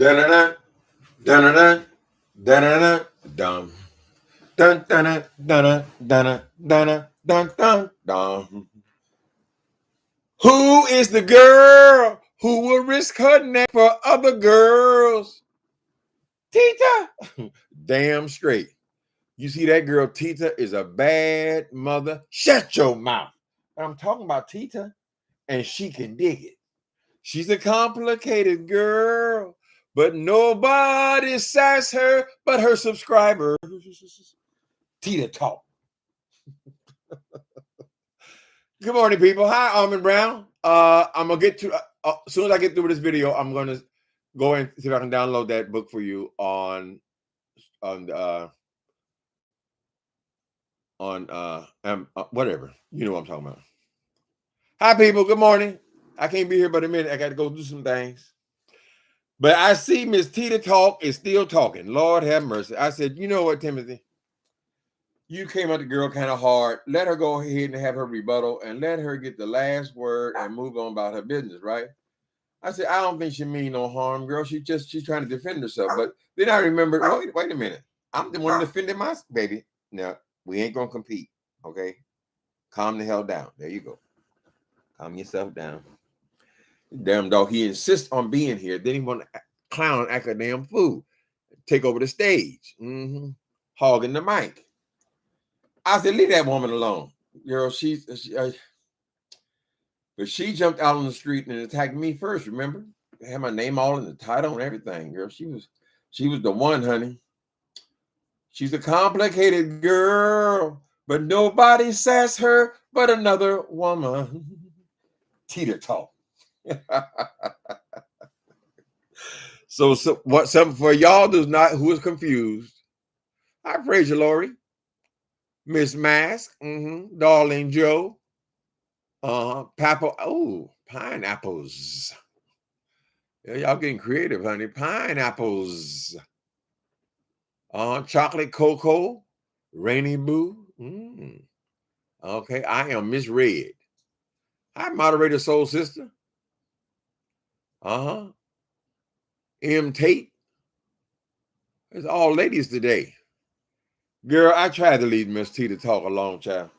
Dun dun dun dun dun dun dun dun dun dun dun dun dun dun. Who is the girl who will risk her neck for other girls? Tita. Damn straight. You see that girl, Tita, is a bad mother. Shut your mouth. I'm talking about Tita, and she can dig it. She's a complicated girl, but nobody says her but her subscribers. Tita talk. Good morning, people. Hi, Almond Brown. I'm gonna get to as soon as I get through with this video, I'm gonna go and see if I can download that book for you on whatever. You know what I'm talking about. Hi, people. Good morning. I can't be here but a minute. I got to go do some things. But I see Miss Tita talk is still talking. Lord have mercy. I said, you know what, Timothy? You came at the girl kind of hard. Let her go ahead and have her rebuttal and let her get the last word and move on about her business, right? I said, I don't think she mean no harm, girl. She's trying to defend herself. But then I remembered, wait a minute. I'm the one defending my baby. Now, we ain't going to compete, okay? Calm the hell down. There you go. Calm yourself down. Damn dog, he insists on being here. Then he want to clown and act a damn fool. Take over the stage. Hogging the mic. I said, leave that woman alone. Girl, but she jumped out on the street and attacked me first, remember? I had my name all in the title and everything, girl. She was the one, honey. She's a complicated girl, but nobody says her but another woman. Tita talk. So what? Something for y'all who is confused. I praise you, Lori, Miss Mask, Darling Joe, Papa. Oh, pineapples. Yeah, y'all getting creative, honey. Pineapples. Chocolate cocoa, Rainy Boo. Okay, I am Miss Red. Hi, moderator soul sister. M Tate. It's all ladies today. Girl, I tried to lead Miss T to talk a long time.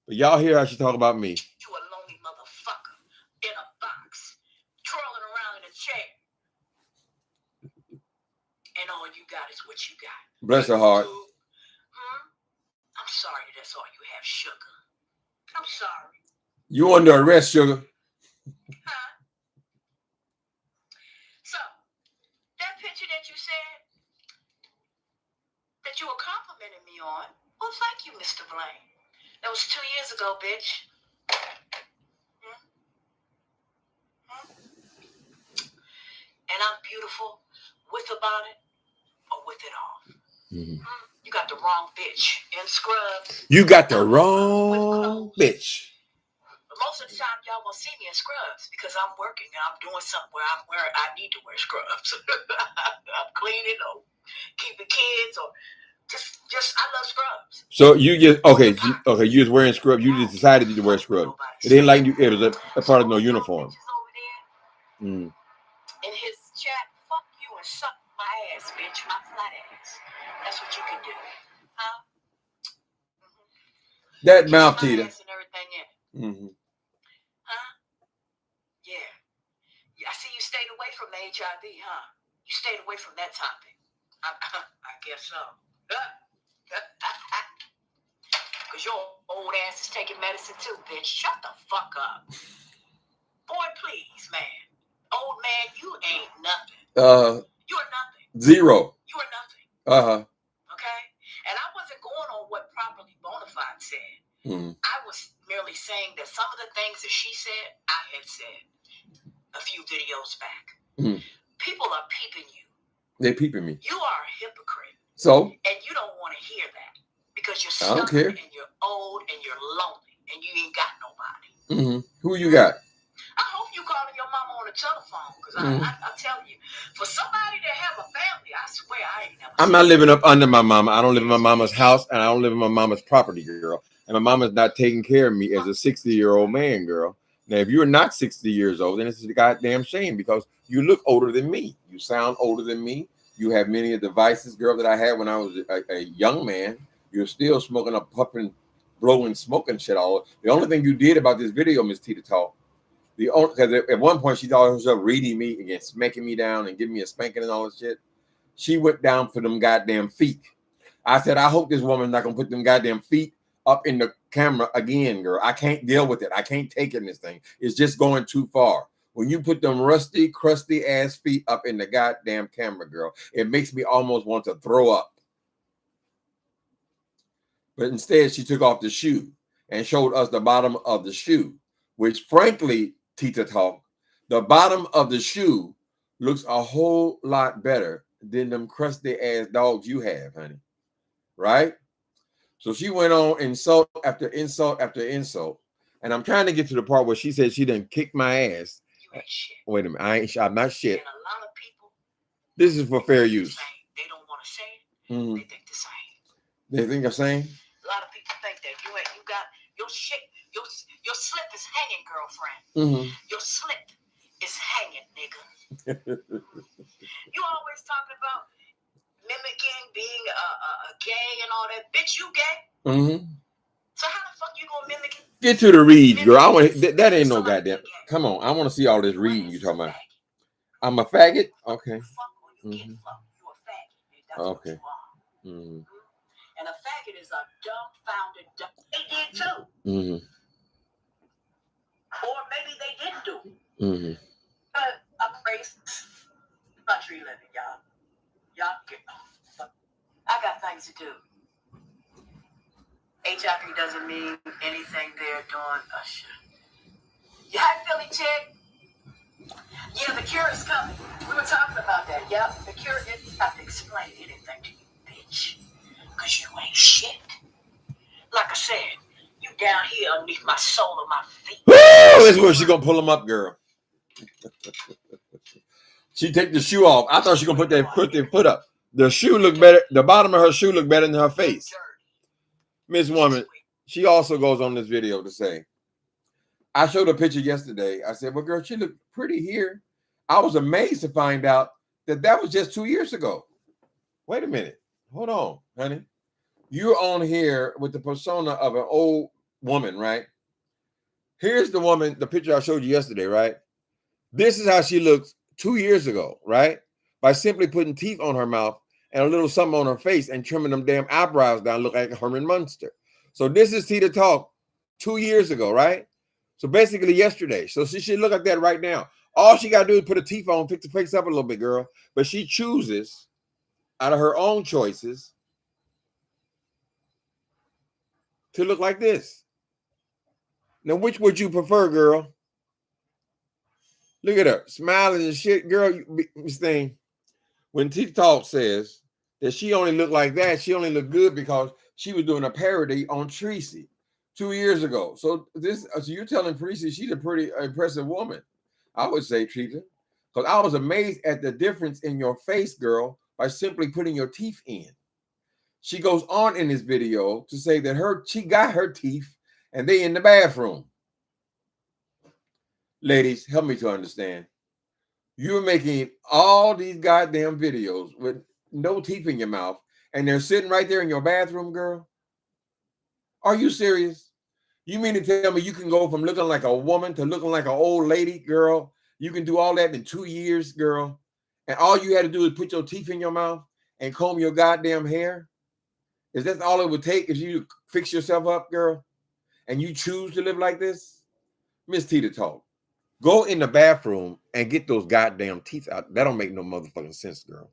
But y'all hear how she talk about me. You a lonely motherfucker in a box, twirling around in a chair. And all you got is what you got. Bless her heart. I'm sorry that's all you have, sugar. I'm sorry. You under arrest, sugar. So, that picture that you said that you were complimenting me on, well, thank you, Mr. Blaine. That was 2 years ago, bitch. And I'm beautiful with a bonnet or with it off. You got the wrong bitch in scrubs. You got the wrong bitch. But most of the time, y'all won't see me in scrubs because I'm working and I'm doing something where I need to wear scrubs. I'm cleaning or keeping kids or just I love scrubs. So you just you was wearing scrubs. You just decided to wear scrubs. It didn't like you. It was a part of no uniform. In his chat, fuck you and suck my ass, bitch, my flat ass. That's what you can do, huh? That mouth, Tita. And everything in it. Huh? Yeah. I see you stayed away from the HIV, huh? You stayed away from that topic. I guess so. Because your old ass is taking medicine too, bitch. Shut the fuck up. Boy, please, man. Old man, you ain't nothing. You are nothing. Zero. You are nothing. Okay? And I wasn't going on what Properly Bonafide said. I was merely saying that some of the things that she said, I had said a few videos back. People are peeping you. They're peeping me. You are a hypocrite. So? And you don't want to hear that because you're stubborn and you're old and you're lonely and you ain't got nobody. Who you got? I hope you calling your mama on the telephone because I tell you, for somebody to have a family, I swear I ain't never. I'm not living up under my mama. I don't live in my mama's house and I don't live in my mama's property, girl. And my mama's not taking care of me as a 60-year-old man, girl. Now, if you're not 60 years old, then it's a goddamn shame because you look older than me. You sound older than me. You have many of the vices, girl, that I had when I was a young man. You're still smoking up, puffing, blowing, smoking shit all. The only thing you did about this video, Miss Tita Talk, because at one point she thought herself reading me and smacking me down and giving me a spanking and all that shit. She went down for them goddamn feet. I said, I hope this woman's not gonna put them goddamn feet up in the camera again, girl. I can't deal with it. I can't take in this thing. It's just going too far. When you put them rusty, crusty ass feet up in the goddamn camera, girl, it makes me almost want to throw up. But instead, she took off the shoe and showed us the bottom of the shoe, which frankly, Tita Talk, the bottom of the shoe looks a whole lot better than them crusty ass dogs you have, honey. Right? So she went on insult after insult after insult. And I'm trying to get to the part where she said she didn't kick my ass. Wait a minute. I'm not shit. And a lot of people, this is for fair use. They don't want to say it. Mm-hmm. They think the same. They think the same? A lot of people think that you got your shit, your slip is hanging, girlfriend. Mm-hmm. Your slip is hanging, nigga. You always talking about mimicking, being a gay and all that. Bitch, you gay? Mm-hmm. So how the fuck you gonna mimic it? Get to the reads, girl. I want that ain't no goddamn. Come on, I want to see all this reading you talking about. I'm a faggot? Okay. You get fucked. You a faggot. That's okay. What you are. Mm-hmm. And a faggot is a dumbfounded dumb. They did too. Mm-hmm. Or maybe they didn't do. Mm-hmm. But I'm raised country living, y'all. Y'all get. I got things to do. HIV doesn't mean anything they're doing. Yeah, hi, Philly chick. Yeah, the cure is coming. We were talking about that. Yeah, the cure didn't have to explain anything to you, bitch. Because you ain't shit. Like I said, you down here underneath my sole of my feet. Woo! That's where she gonna pull them up, girl. She take the shoe off. I thought she gonna put their foot up. The shoe look better. The bottom of her shoe look better than her face. Miss Woman, she also goes on this video to say, I showed a picture yesterday. I said, well, girl, she looked pretty here. I was amazed to find out that was just 2 years ago. Wait a minute. Hold on, honey. You're on here with the persona of an old woman, right? Here's the woman, the picture I showed you yesterday, right? This is how she looks 2 years ago, right? By simply putting teeth on her mouth and a little something on her face and trimming them damn eyebrows down, look like Herman Munster. So this is Tita Talk 2 years ago, right? So basically yesterday. So she should look like that right now. All she got to do is put her teeth on, fix the face up a little bit, girl. But she chooses, out of her own choices, to look like this. Now, which would you prefer, girl? Look at her, smiling and shit. Girl, Miss Thing, when Tita Talk says that she only looked like that, she only looked good because she was doing a parody on Tracy 2 years ago. So you're telling Tracy she's a pretty impressive woman. I would say, Tita, because I was amazed at the difference in your face, girl, by simply putting your teeth in. She goes on in this video to say that she got her teeth and they in the bathroom. Ladies, help me to understand. You're making all these goddamn videos with no teeth in your mouth, and they're sitting right there in your bathroom, girl. Are you serious? You mean to tell me you can go from looking like a woman to looking like an old lady, girl? You can do all that in 2 years, girl, and all you had to do is put your teeth in your mouth and comb your goddamn hair? Is that all it would take if you fix yourself up, girl, and you choose to live like this? Miss Tita Talk. Go in the bathroom and get those goddamn teeth out. That don't make no motherfucking sense, girl.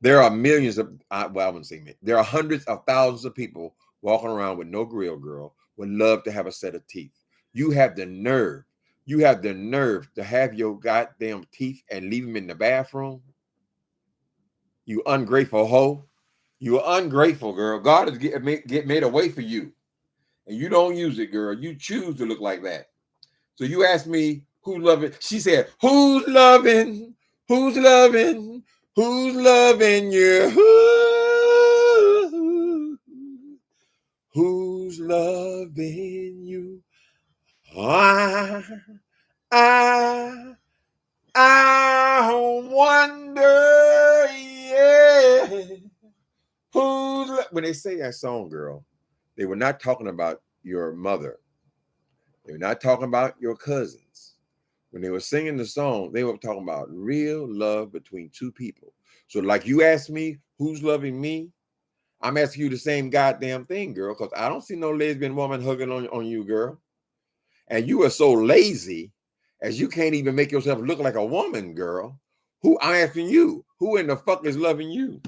There are millions of, I wouldn't say millions. There are hundreds of thousands of people walking around with no grill, girl, would love to have a set of teeth. You have the nerve. You have the nerve to have your goddamn teeth and leave them in the bathroom. You ungrateful hoe. You are ungrateful, girl. God has made a way for you. And you don't use it, girl. You choose to look like that. So you ask me, who's loving? She said, who's loving? Who's loving? Who's loving you? Who's loving you? I wonder, yeah, when they say that song, girl, they were not talking about your mother. They were not talking about your cousins. When they were singing the song, they were talking about real love between two people. So, like you asked me, who's loving me? I'm asking you the same goddamn thing, girl, because I don't see no lesbian woman hugging on you, girl. And you are so lazy as you can't even make yourself look like a woman, girl. I'm asking you, who in the fuck is loving you?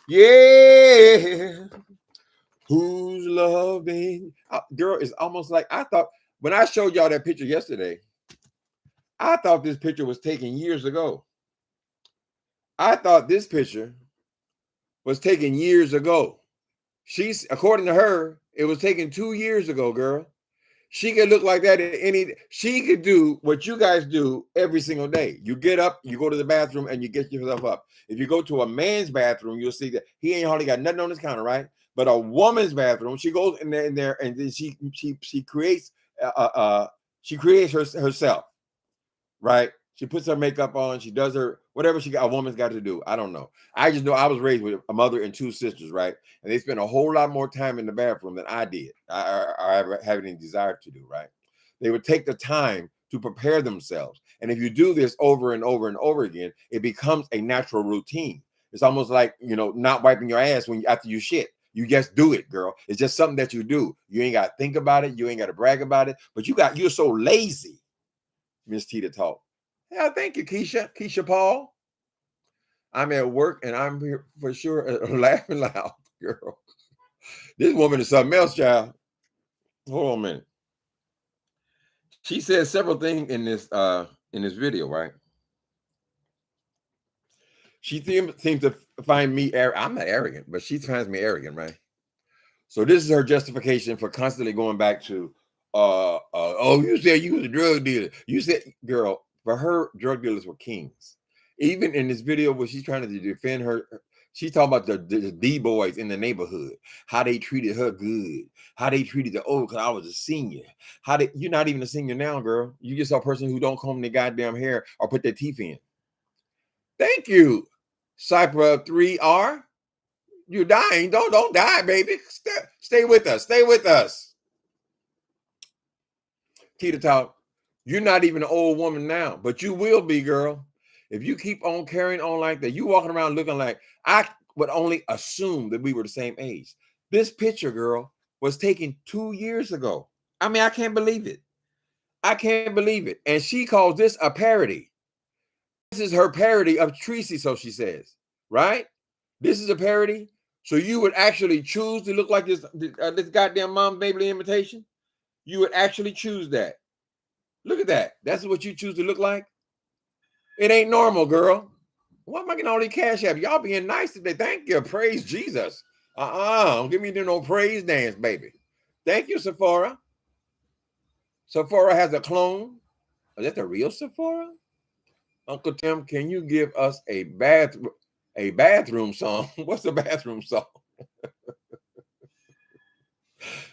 Yeah. Who's loving? Girl, it's almost like I thought when I showed y'all that picture yesterday, I thought this picture was taken years ago. I thought this picture was taken years ago. According to her, it was taken 2 years ago, girl. She could look like that she could do what you guys do every single day. You get up, you go to the bathroom, and you get yourself up. If you go to a man's bathroom, you'll see that he ain't hardly got nothing on his counter, right? But a woman's bathroom, she goes in there, and then she creates herself, right? She puts her makeup on, she does her whatever a woman's got to do. I don't know. I just know I was raised with a mother and 2 sisters, right? And they spent a whole lot more time in the bathroom than I did. I ever have any desire to do, right? They would take the time to prepare themselves. And if you do this over and over and over again, it becomes a natural routine. It's almost like, not wiping your ass after you shit. You just do it, girl. It's just something that you do. You ain't got to think about it. You ain't got to brag about it. But you're so lazy, Miss Tita Talk. Yeah, thank you, Keisha Paul. I'm at work and I'm here for sure laughing loud, girl. This woman is something else, child. Hold on a minute. She said several things in this video, right? She seems to find me I'm not arrogant, but she finds me arrogant, right? So this is her justification for constantly going back to oh, you said you was a drug dealer. You said, girl, for her, drug dealers were kings. Even in this video where she's trying to defend her, she's talking about the D-boys in the neighborhood, how they treated her good, how they treated because I was a senior. You're not even a senior now, girl. You just a person who don't comb their goddamn hair or put their teeth in. Thank you, Cypher 3R. You're dying. Don't die, baby. Stay with us. Stay with us. Tita Talk, you're not even an old woman now, but you will be, girl. If you keep on carrying on like that, you walking around looking like, I would only assume that we were the same age. This picture, girl, was taken 2 years ago. I mean, I can't believe it. I can't believe it. And she calls this a parody. This is her parody of Tracy, so she says, right? This is a parody. So you would actually choose to look like this goddamn mom baby imitation? You would actually choose that. Look at that. That's what you choose to look like? It ain't normal, girl. Why am I getting all these cash apps? Y'all being nice today. Thank you. Praise Jesus. Don't give me no praise dance, baby. Thank you, Sephora. Sephora has a clone. Is that the real Sephora? Uncle Tim, can you give us a bathroom song? What's the bathroom song?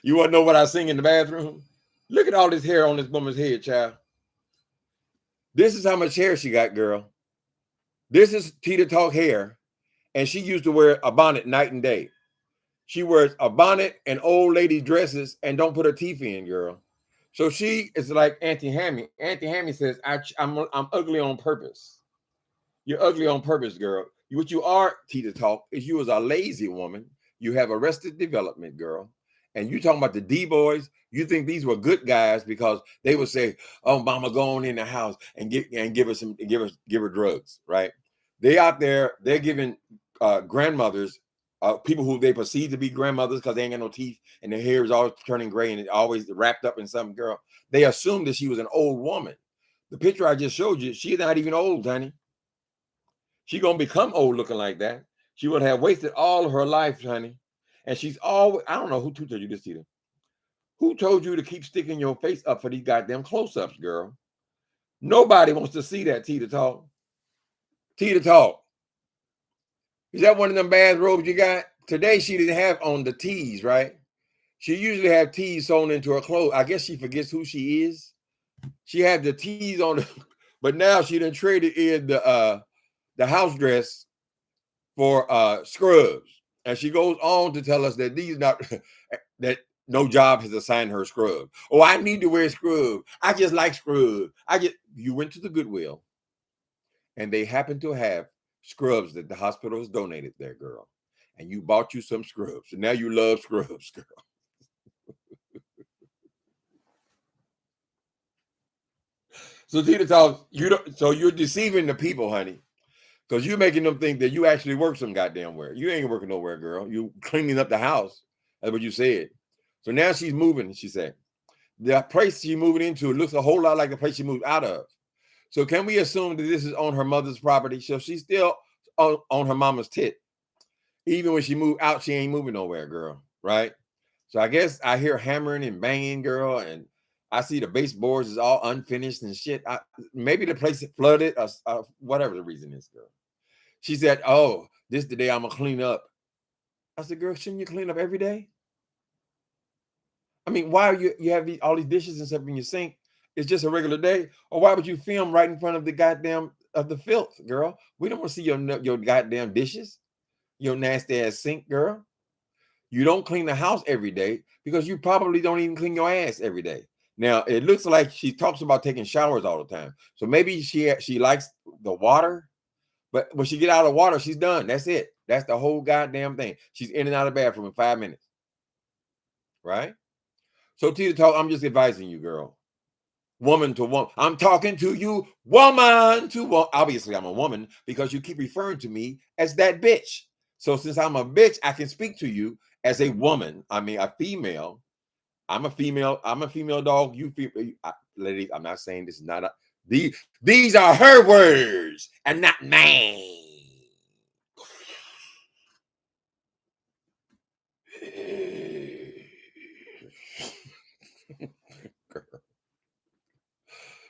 You want to know what I sing in the bathroom? Look at all this hair on this woman's head, child. This is how much hair she got, girl. This is Tita Talk hair, and she used to wear a bonnet night and day. She wears a bonnet and old lady dresses and don't put her teeth in, girl. So she is like Auntie Hammy. Auntie Hammy says, I'm ugly on purpose. You're ugly on purpose, girl. What you are, Tita Talk, is you as a lazy woman. You have arrested development, girl. And you talking about the D-boys, you think these were good guys because they would say, "Oh, mama, go on in the house and give her drugs," right? They out there, they're giving grandmothers, people who they perceive to be grandmothers because they ain't got no teeth and their hair is always turning gray and it's always wrapped up in something, girl. They assumed that she was an old woman. The picture I just showed you, she's not even old, honey. She gonna become old looking like that. She would have wasted all of her life, honey. And she's always, I don't know who told you this, Tita. Who told you to keep sticking your face up for these goddamn close-ups, girl? Nobody wants to see that, Tita Talk. Tita Talk. Is that one of them bathrobes you got? Today she didn't have on the tees, right? She usually have tees sewn into her clothes. I guess she forgets who she is. She had the tees on, but now she done traded in the house dress for scrubs. And she goes on to tell us that these not that no job has assigned her scrub. Oh, I need to wear scrub. I just like scrub. You went to the Goodwill and they happen to have scrubs that the hospital has donated there, girl. And you bought you some scrubs. And now you love scrubs, girl. So Tita talks, so you're deceiving the people, honey. Because you're making them think that you actually work some goddamn where. You ain't working nowhere, girl. You cleaning up the house. That's what you said. So now she's moving, she said. The place she's moving into looks a whole lot like the place she moved out of. So can we assume that this is on her mother's property? So she's still on her mama's tit. Even when she moved out, she ain't moving nowhere, girl. Right? So I guess I hear hammering and banging, girl, and I see the baseboards is all unfinished and shit. Maybe the place flooded or whatever the reason is, girl. She said, "Oh, this is the day I'm gonna clean up." I said, "Girl, shouldn't you clean up every day? I mean, why are you have all these dishes and stuff in your sink? It's just a regular day, or why would you film right in front of the goddamn of the filth, girl? We don't want to see your goddamn dishes, your nasty ass sink, girl. You don't clean the house every day because you probably don't even clean your ass every day." Now it looks like she talks about taking showers all the time, so maybe she likes the water. But when she get out of the water, she's done. That's it. That's the whole goddamn thing. She's in and out of the bathroom in 5 minutes. Right? So Tita talk, I'm just advising you, girl. Woman to woman. I'm talking to you, woman to woman. Obviously, I'm a woman because you keep referring to me as that bitch. So since I'm a bitch, I can speak to you as a woman. I mean, a female. I'm a female. I'm a female dog. You ladies, I'm not saying this is not these are her words and not mine.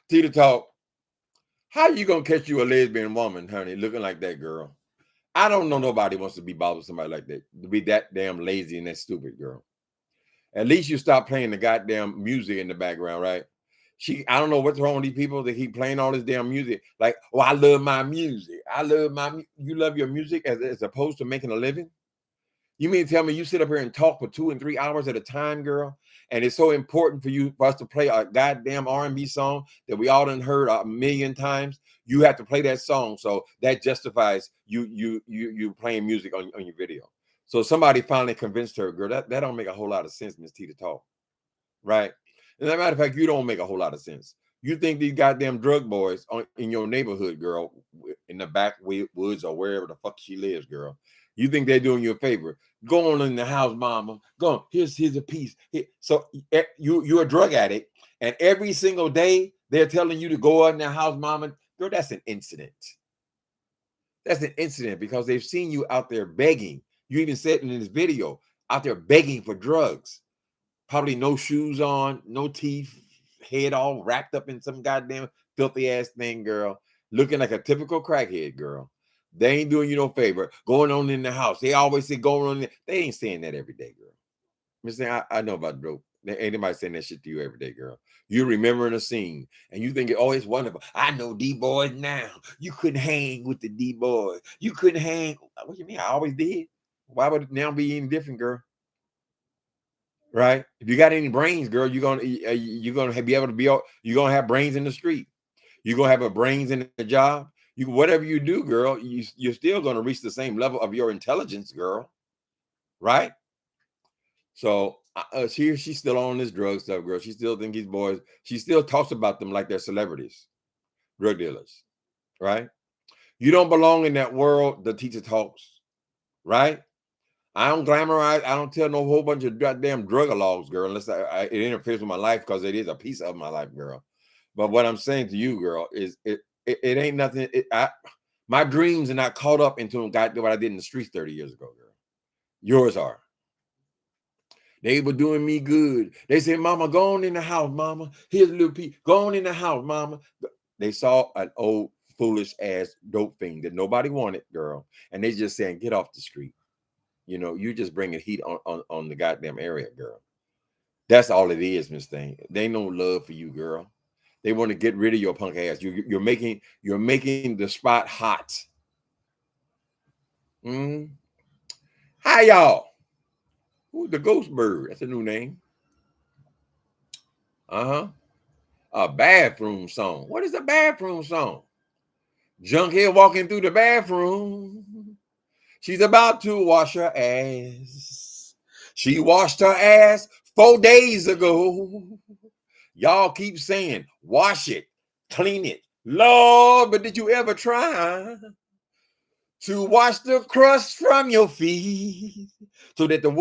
Tita talk. How you gonna catch you a lesbian woman, honey, looking like that, girl? I don't know nobody wants to be bothered with somebody like that. To be that damn lazy and that stupid, girl. At least you stop playing the goddamn music in the background, right? I don't know what's wrong with these people that keep playing all this damn music. Like, oh, I love my music. You love your music as opposed to making a living? You mean to tell me you sit up here and talk for 2 and 3 hours at a time, girl? And it's so important for us to play a goddamn R&B song that we all done heard a million times. You have to play that song, so that justifies you playing music on your video. So somebody finally convinced her, girl. That don't make a whole lot of sense, Miss Tita talk, right? As a matter of fact, you don't make a whole lot of sense. You think these goddamn drug boys in your neighborhood, girl, in the backwoods or wherever the fuck she lives, girl. You think they're doing you a favor? Go on in the house, mama. Go on. Here's a piece. So you're a drug addict, and every single day they're telling you to go out in the house, mama. Girl, that's an incident. That's an incident because they've seen you out there begging. You even said in this video, out there begging for drugs. Probably no shoes on, no teeth, head all wrapped up in some goddamn filthy ass thing, girl. Looking like a typical crackhead, girl. They ain't doing you no favor. Going on in the house. They always say going on. They ain't saying that every day, girl. I'm saying I know about dope. Ain't anybody saying that shit to you every day, girl. You remembering a scene and you think, oh, it's wonderful. I know D boys now. You couldn't hang with the D boys. You couldn't hang. What do you mean? I always did. Why would it now be any different, girl? Right? If you got any brains, girl, you're gonna be able to be. You're gonna have brains in the street. You're gonna have a brains in the job. You whatever you do, girl, you're still gonna reach the same level of your intelligence, girl. Right? So she's still on this drug stuff, girl. She still thinks these boys. She still talks about them like they're celebrities, drug dealers. Right? You don't belong in that world. The teacher talks. Right? I don't glamorize. I don't tell no whole bunch of goddamn drug logs, girl, unless it interferes with my life because it is a piece of my life, girl. But what I'm saying to you, girl, is it ain't nothing. My dreams are not caught up into what I did in the streets 30 years ago, girl. Yours are. They were doing me good. They said, "Mama, go on in the house, Mama. Here's a little piece. Go on in the house, Mama." They saw an old foolish ass dope thing that nobody wanted, girl, and they just saying, "Get off the street." You know, you just bringing heat on the goddamn area, girl. That's all it is, Miss Thing. They ain't no love for you, girl. They want to get rid of your punk ass. You're making the spot hot. Hi, y'all. Who's the Ghost Bird? That's a new name. A bathroom song. What is a bathroom song? Junkhead walking through the bathroom. She's about to wash her ass. She washed her ass 4 days ago. Y'all keep saying, wash it, clean it. Lord, but did you ever try to wash the crust from your feet so that the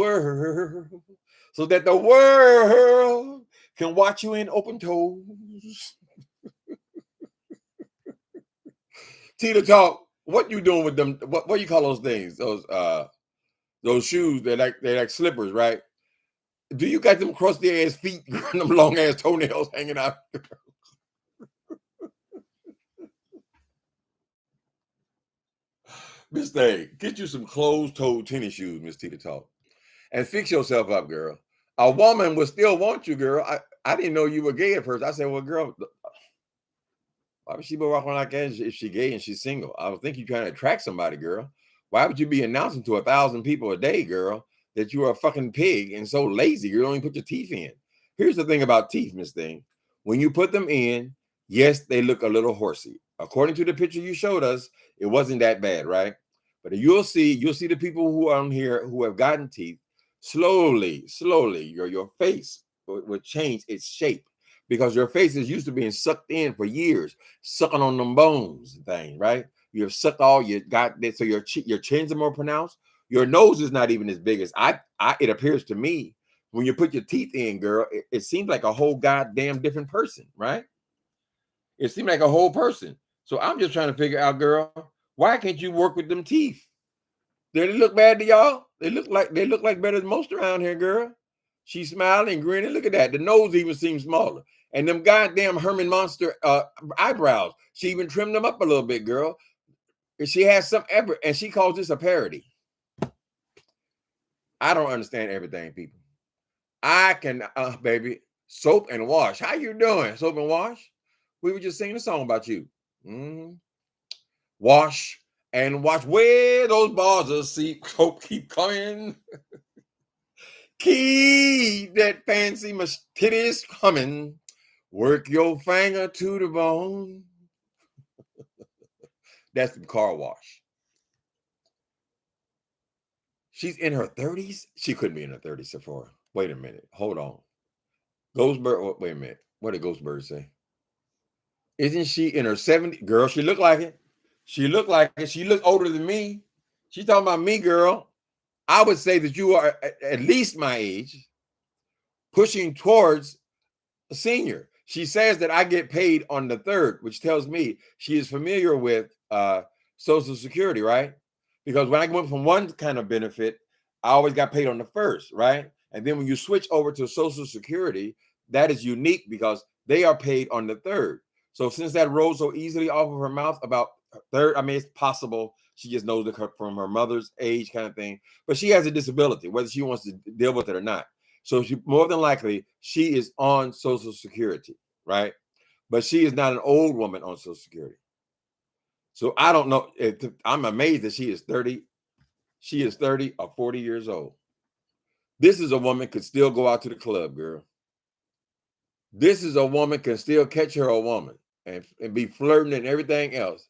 world can watch you in open toes? Tita talk, what you doing with them? What do you call those things? Those shoes, they're like slippers, right? Do you got them crusty ass feet, them long ass toenails hanging out? Miss Thing, get you some closed-toed tennis shoes, Miss Tita talk, and fix yourself up, girl. A woman would still want you, girl. I didn't know you were gay at first. I said, well, girl, why would she be walking like that if she's gay and she's single? I would think you're trying to attract somebody, girl. Why would you be announcing to 1,000 people a day, girl, that you are a fucking pig and so lazy you don't even put your teeth in? Here's the thing about teeth, Miss Thing. When you put them in, yes, they look a little horsey. According to the picture you showed us, it wasn't that bad, right? But you'll see the people who are on here who have gotten teeth. Slowly, your face will change its shape because your face is used to being sucked in for years, sucking on them bones and things, right? You have sucked all you got, so your chins are more pronounced. Your nose is not even as big as it appears to me. When you put your teeth in, girl, it seems like a whole goddamn different person, right? It seemed like a whole person. So I'm just trying to figure out, girl, why can't you work with them teeth? Do they look bad to y'all? They look like better than most around here, girl. She's smiling and grinning. Look at that. The nose even seems smaller. And them goddamn Herman Monster eyebrows. She even trimmed them up a little bit, girl. And she has some ever, and she calls this a parody. I don't understand everything, people. I can, baby, soap and wash. How you doing? Soap and wash? We were just singing a song about you. Wash and watch where those bars of soap keep coming. Keep that fancy titties coming. Work your finger to the bone. That's the car wash. She's in her 30s? She couldn't be in her 30s, Sephora. Wait a minute. Hold on. Ghostbird, wait a minute. What did Ghostbird say? Isn't she in her 70s? Girl, she looked like it. She looked like it. She looked older than me. She's talking about me, girl. I would say that you are at least my age, pushing towards a senior. She says that I get paid on the 3rd, which tells me she is familiar with Social Security, right? Because when I went from one kind of benefit, I always got paid on the 1st, right? And then when you switch over to Social Security, that is unique because they are paid on the 3rd. So since that rolls so easily off of her mouth about 3rd, I mean, it's possible she just knows it from her mother's age kind of thing. But she has a disability, whether she wants to deal with it or not. So she more than likely, she is on Social Security, right? But she is not an old woman on Social Security. So I don't know. I'm amazed that she is 30. She is 30 or 40 years old. This is a woman could still go out to the club, girl. This is a woman can still catch her a woman and be flirting and everything else.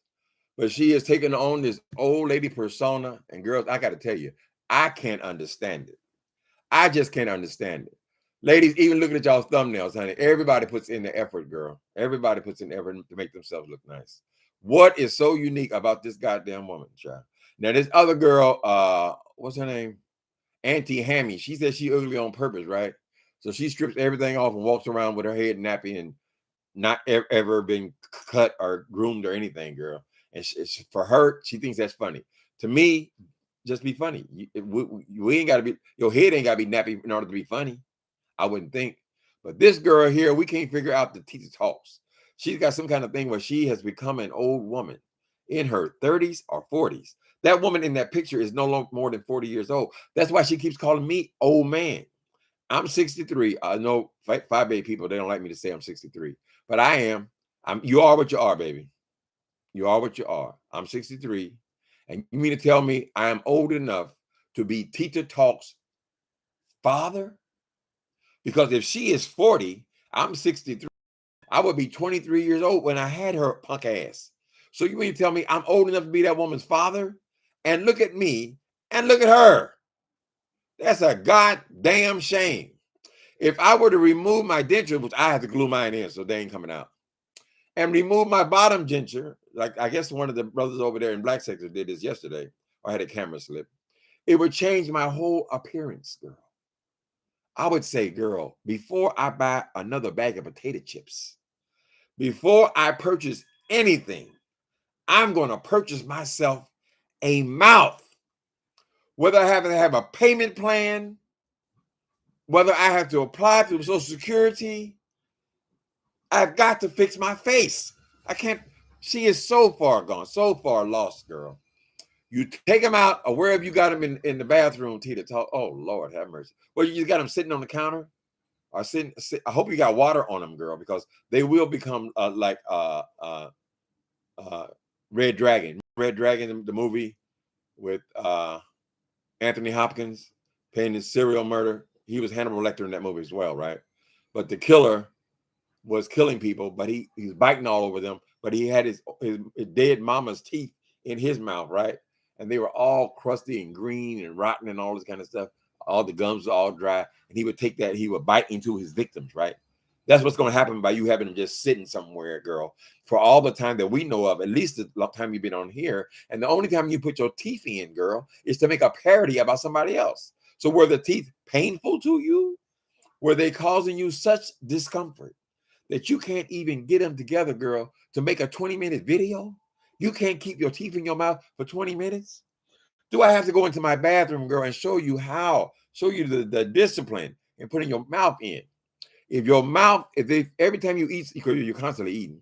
But she is taking on this old lady persona. And girls, I got to tell you, I can't understand it. I just can't understand it. Ladies, even looking at y'all's thumbnails, honey, everybody puts in the effort, girl. Everybody puts in effort to make themselves look nice. What is so unique about this goddamn woman, child? Now, this other girl, what's her name? Auntie Hammy. She said she ugly on purpose, right? So she strips everything off and walks around with her head nappy and not ever been cut or groomed or anything, girl. And for her, she thinks that's funny. To me, just be funny. We ain't got to be, your head ain't got to be nappy in order to be funny. I wouldn't think. But this girl here, we can't figure out the Tita talks. She's got some kind of thing where she has become an old woman in her 30s or 40s. That woman in that picture is no longer more than 40 years old. That's why she keeps calling me old man. I'm 63. I know 5 8 people, they don't like me to say I'm 63. But I am. You are what you are, baby. You are what you are. I'm 63. And you mean to tell me I am old enough to be Tita Talk's father? Because if she is 40, I'm 63. I would be 23 years old when I had her punk ass. So you mean to tell me I'm old enough to be that woman's father? And look at me and look at her. That's a goddamn shame. If I were to remove my denture, which I have to glue mine in, so they ain't coming out, and remove my bottom denture, like I guess one of the brothers over there in Black Sector did this yesterday, or had a camera slip, it would change my whole appearance, girl. I would say, girl, before I buy another bag of potato chips, before I purchase anything, I'm going to purchase myself a mouth. Whether I have to have a payment plan, whether I have to apply through Social Security, I've got to fix my face. I can't. She is so far gone, so far lost, girl. You take them out, or wherever you got them in the bathroom, Tita. Talk. Oh, Lord, have mercy. Well, you just got them sitting on the counter, or sitting. I hope you got water on them, girl, because they will become like Red Dragon. Red Dragon, the movie with Anthony Hopkins paying his serial murder. He was Hannibal Lecter in that movie as well, right? But the killer was killing people, but he was biting all over them. But he had his dead mama's teeth in his mouth, right? And they were all crusty and green and rotten and all this kind of stuff. All the gums all dry. And he would take that, he would bite into his victims, right? That's what's going to happen by you having them just sitting somewhere, girl, for all the time that we know of, at least the time you've been on here. And the only time you put your teeth in, girl, is to make a parody about somebody else. So were the teeth painful to you? Were they causing you such discomfort that you can't even get them together, girl, to make a 20-minute video? You can't keep your teeth in your mouth for 20 minutes? Do I have to go into my bathroom, girl, and show you the discipline in putting your mouth in? If your mouth, every time you eat, because you're constantly eating,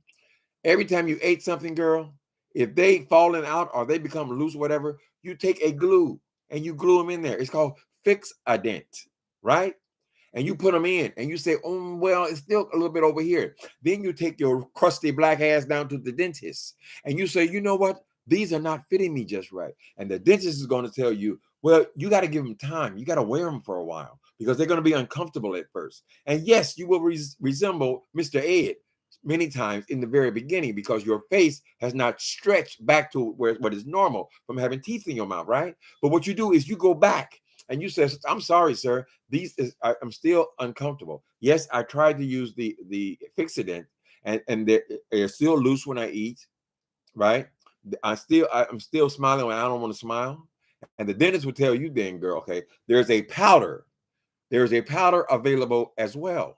every time you ate something, girl, if they falling out or they become loose, whatever, you take a glue and you glue them in there. It's called Fix-A-Dent, right? And you put them in and you say, oh, well, it's still a little bit over here. Then you take your crusty black ass down to the dentist and you say, you know what? These are not fitting me just right. And the dentist is going to tell you, well, you got to give them time. You got to wear them for a while because they're going to be uncomfortable at first. And yes, you will resemble Mr. Ed many times in the very beginning because your face has not stretched back to what is normal from having teeth in your mouth, right? But what you do is you go back and you say, I'm sorry, sir. I'm still uncomfortable. Yes, I tried to use the Fix-A-Dent and they're still loose when I eat, right? I'm still smiling when I don't want to smile. And the dentist would tell you then, girl, okay, there's a powder available as well.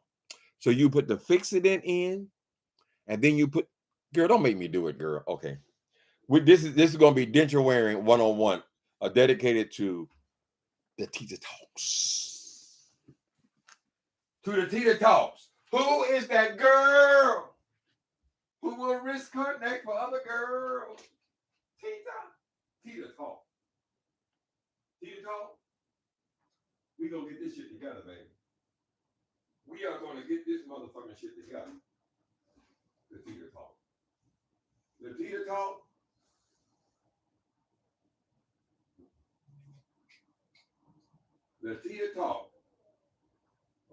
So you put the Fix-A-Dent in, and then you put, girl, don't make me do it, girl. Okay. This is going to be denture wearing 101, dedicated to the Tita Talks. To the Tita Talks. Who is that girl who will risk her neck for other girls? Tita Talk. Tita Talk. We gonna get this shit together, baby. We are gonna get this motherfucking shit together. The Tita Talk. The Tita Talk. The Tita Talk.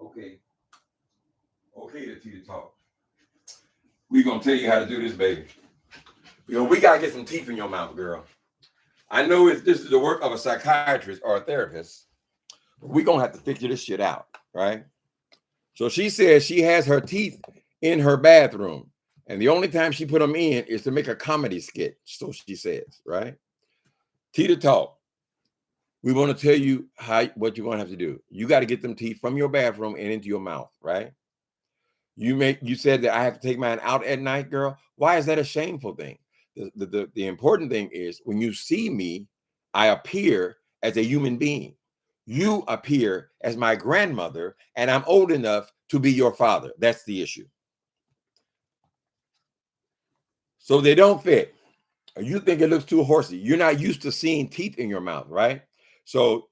Okay. Okay, the Tita Talk. We gonna tell you how to do this, baby. We gotta get some teeth in your mouth, girl. I know this is the work of a psychiatrist or a therapist, but we're gonna have to figure this shit out, right? So she says she has her teeth in her bathroom, and the only time she put them in is to make a comedy skit. So she says, right? Tita Talk. We want to tell you what you're gonna have to do. You got to get them teeth from your bathroom and into your mouth, right? You said that I have to take mine out at night, girl. Why is that a shameful thing? The important thing is when you see me, I appear as a human being. You appear as my grandmother, and I'm old enough to be your father. That's the issue. So they don't fit. You think it looks too horsey. You're not used to seeing teeth in your mouth, right? So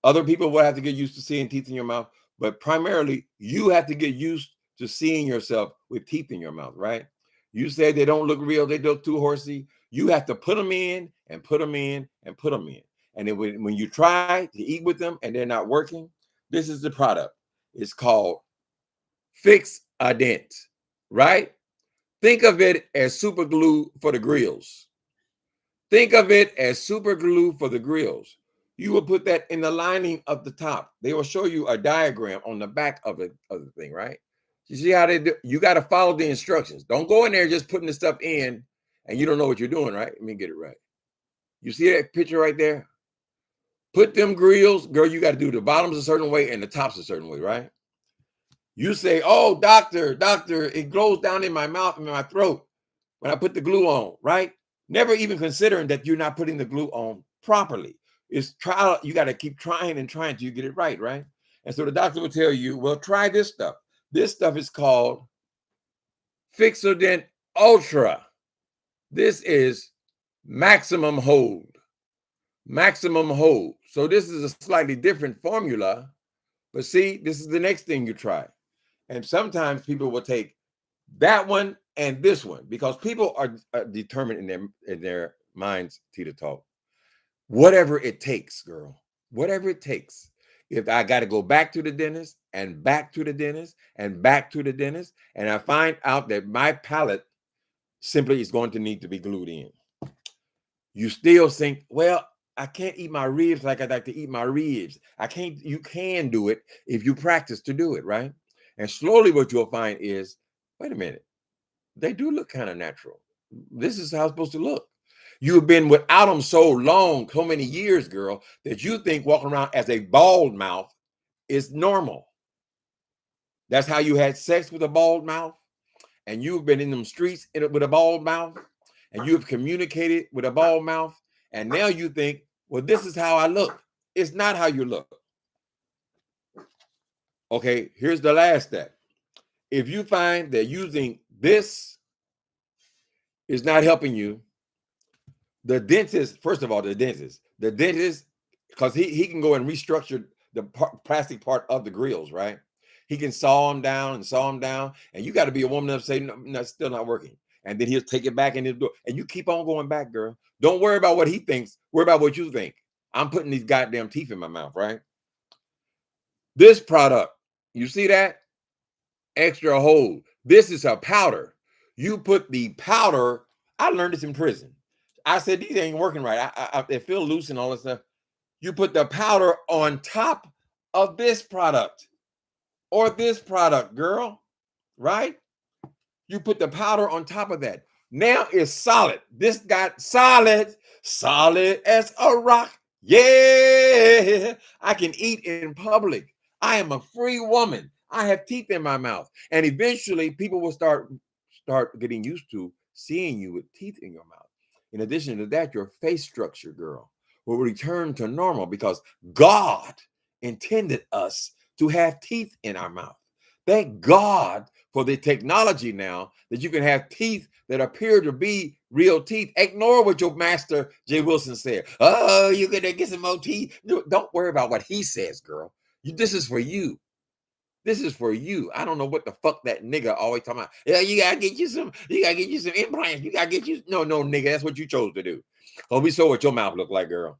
other people will have to get used to seeing teeth in your mouth, but primarily you have to get used to seeing yourself with teeth in your mouth, right? You said they don't look real, they look too horsey. You have to put them in and put them in and put them in. And then when you try to eat with them and they're not working, this is the product. It's called Fix a Dent, right? Think of it as super glue for the grills. Think of it as super glue for the grills. You will put that in the lining of the top. They will show you a diagram on the back of the thing, right? You see how they do? You got to follow the instructions. Don't go in there just putting the stuff in and you don't know what you're doing, right? Let me get it right. You see that picture right there? Put them grills, girl, you got to do the bottoms a certain way and the tops a certain way, right? You say, oh, doctor, it goes down in my mouth and my throat when I put the glue on, right? Never even considering that you're not putting the glue on properly. It's trial. You got to keep trying and trying till you get it right, right? And so the doctor will tell you, well, try this stuff. This stuff is called Fixodent Ultra. This is maximum hold. Maximum hold. So this is a slightly different formula, but see, this is the next thing you try. And sometimes people will take that one and this one because people are determined in their minds, Tita Talk. Whatever it takes, girl. Whatever it takes. If I got to go back to the dentist and back to the dentist and back to the dentist, and I find out that my palate simply is going to need to be glued in. You still think, well, I can't eat my ribs like I'd like to eat my ribs. I can't. You can do it if you practice to do it, right? And slowly what you'll find is, wait a minute, they do look kind of natural. This is how it's supposed to look. You've been without them so long, so many years, girl, that you think walking around as a bald mouth is normal. That's how you had sex with a bald mouth, and you've been in them streets with a bald mouth, and you have communicated with a bald mouth, and now you think, well, this is how I look. It's not how you look. Okay, here's the last step. If you find that using this is not helping you, the dentist, first of all, the dentist, because he can go and restructure the plastic part of the grills, right? He can saw them down, and you got to be a woman enough to say, no, it's still not working. And then he'll take it back and he'll do it. And you keep on going back, girl. Don't worry about what he thinks. Worry about what you think. I'm putting these goddamn teeth in my mouth, right? This product, you see that? Extra hold. This is a powder. You put the powder, I learned this in prison. I said, these ain't working right. They feel loose and all this stuff. You put the powder on top of this product or this product, girl, right? You put the powder on top of that. Now it's solid. This got solid as a rock. Yeah, I can eat in public. I am a free woman. I have teeth in my mouth. And eventually people will start getting used to seeing you with teeth in your mouth. In addition to that, your face structure, girl, will return to normal because God intended us to have teeth in our mouth. Thank God for the technology now that you can have teeth that appear to be real teeth. Ignore what your master Jay Wilson said. Oh, you're gonna get some more teeth. Don't worry about what he says, girl. This is for you. This is for you. I don't know what the fuck that nigga always talking about. Yeah, you gotta get you some implants. You gotta get you. No, nigga, that's what you chose to do. Oh, we saw what your mouth look like, girl.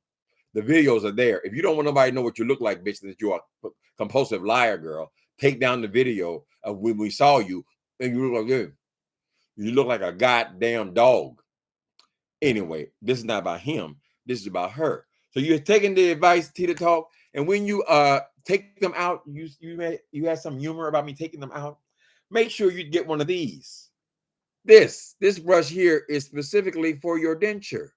The videos are there. If you don't want nobody to know what you look like, bitch, that you're a compulsive liar, girl, take down the video of when we saw you and you look like this. You look like a goddamn dog. Anyway, this is not about him. This is about her. So you're taking the advice, Tita Talk, and when you take them out, you had some humor about me taking them out. Make sure you get one of these. This brush here is specifically for your denture.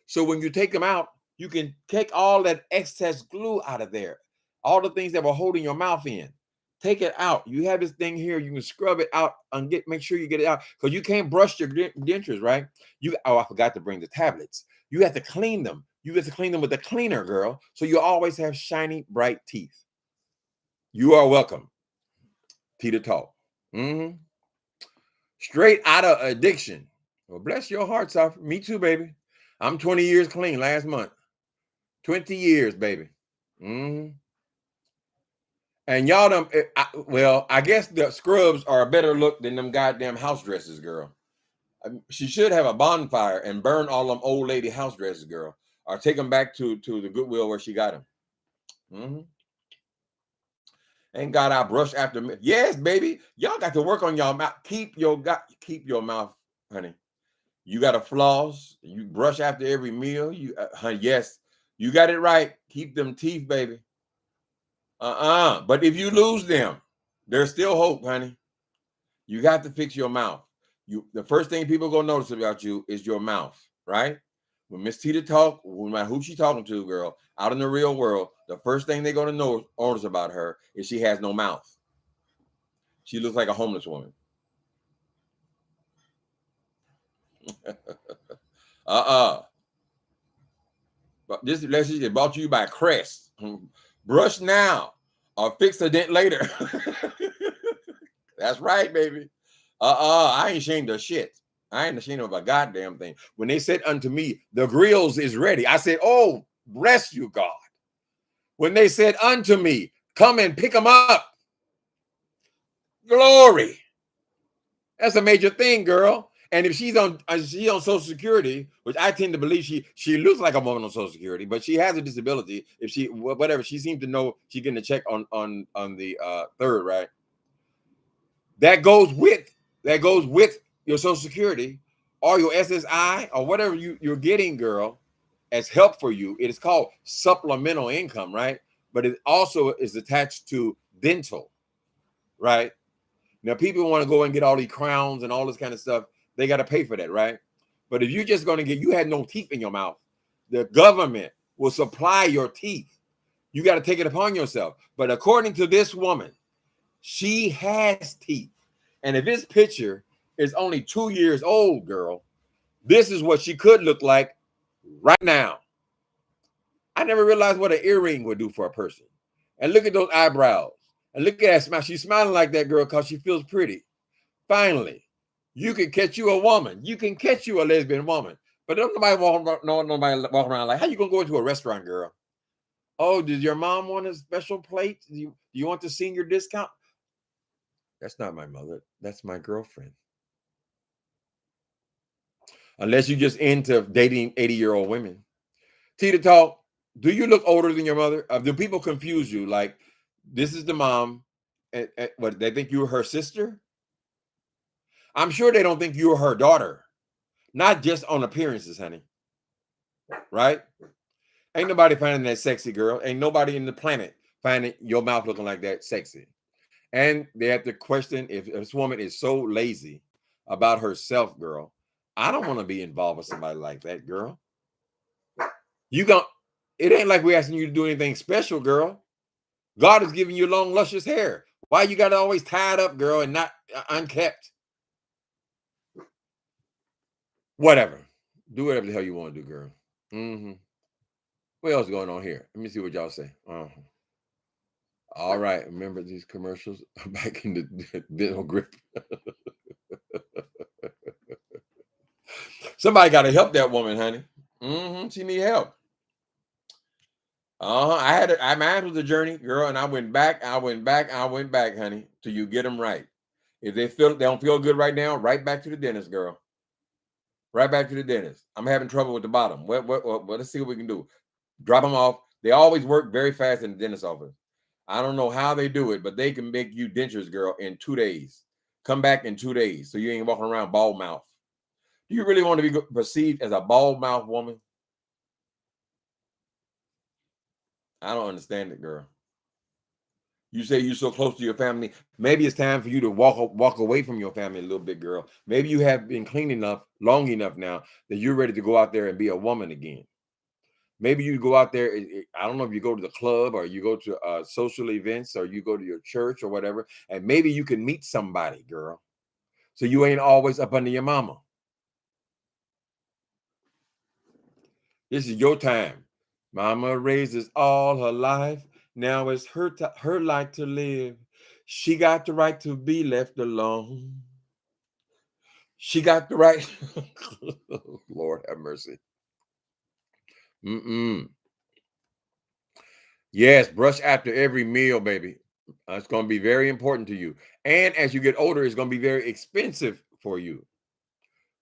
So when you take them out, you can take all that excess glue out of there, all the things that were holding your mouth in. Take it out. You have this thing here. You can scrub it out and make sure you get it out because you can't brush your dentures, right? I forgot to bring the tablets. You have to clean them. You have to clean them with a cleaner, girl. So you always have shiny, bright teeth. You are welcome. Tita Talk. Straight out of addiction. Well, bless your heart, Soph. Me too, baby. I'm 20 years clean last month. 20 years, baby. And y'all them, well, I guess the scrubs are a better look than them goddamn house dresses, girl. She should have a bonfire and burn all them old lady house dresses, girl, or take them back to the Goodwill where she got them. Mm-hmm. Ain't got our brush after me. Yes, baby. Y'all got to work on y'all mouth. Keep your mouth, honey. You got to floss. You brush after every meal. You, honey, yes, you got it right. Keep them teeth, baby. But if you lose them, there's still hope, honey. You got to fix your mouth. The first thing people gonna notice about you is your mouth, right? When Miss Tita talk, no matter who she talking to, girl, out in the real world, the first thing they're gonna notice about her is she has no mouth. She looks like a homeless woman. But this message is brought to you by Crest. Brush now or fix a dent later. That's right, baby. I ain't ashamed of shit. I ain't ashamed of a goddamn thing. When they said unto me, the grills is ready, I said, oh, bless you, God. When they said unto me, come and pick them up. Glory. That's a major thing, girl. And if she's on Social Security, which I tend to believe she looks like a woman on Social Security, but she has a disability. If she whatever, she seems to know she's getting a check on the 3rd, right? That goes with your Social Security or your SSI or whatever you're getting, girl, as help for you. It is called supplemental income, right? But it also is attached to dental, right? Now, people want to go and get all these crowns and all this kind of stuff. They got to pay for that, right? But if you're just going to you had no teeth in your mouth, the government will supply your teeth. You got to take it upon yourself. But according to this woman, she has teeth. And if this picture is only 2 years old, girl, this is what she could look like right now. I never realized what an earring would do for a person. And look at those eyebrows. And look at that smile. She's smiling like that, girl, because she feels pretty. Finally, you can catch you a woman. You can catch you a lesbian woman. But don't nobody walk around like, how you going to go into a restaurant, girl? Oh, did your mom want a special plate? Do you want the senior discount? That's not my mother. That's my girlfriend. Unless you just into dating 80-year-old women. Tita talk, do you look older than your mother? Do people confuse you? Like, this is the mom. And what, they think you're her sister? I'm sure they don't think you're her daughter. Not just on appearances, honey. Right? Ain't nobody finding that sexy, girl. Ain't nobody in the planet finding your mouth looking like that sexy. And they have to question if this woman is so lazy about herself, girl. I don't want to be involved with somebody like that, girl. It ain't like we're asking you to do anything special, girl. God is giving you long, luscious hair. Why you got it always tied up, girl, and not unkept? Whatever. Do whatever the hell you want to do, girl. Mm-hmm. What else is going on here? Let me see what y'all say. All right. Remember these commercials back in the dental grip. Somebody got to help that woman, honey. Mm-hmm. She need help. Mine was a journey, girl, and I went back, honey, till you get them right. If they don't feel good right now, right back to the dentist, girl. Right back to the dentist. I'm having trouble with the bottom. What? Let's see what we can do. Drop them off. They always work very fast in the dentist's office. I don't know how they do it, but they can make you dentures, girl, in 2 days. Come back in 2 days, so you ain't walking around bald mouth. Do you really want to be perceived as a bald mouth woman? I don't understand it, girl. You say you're so close to your family. Maybe it's time for you to walk away from your family a little bit, girl. Maybe you have been clean enough, long enough now that you're ready to go out there and be a woman again. Maybe you go out there. I don't know if you go to the club or you go to social events or you go to your church or whatever, and maybe you can meet somebody, girl. So you ain't always up under your mama. This is your time. Mama raises all her life. Now it's her life to live. She got the right to be left alone. She got the right. Lord have mercy. Mm-mm. Yes, brush after every meal, baby. It's going to be very important to you. And as you get older, it's going to be very expensive for you.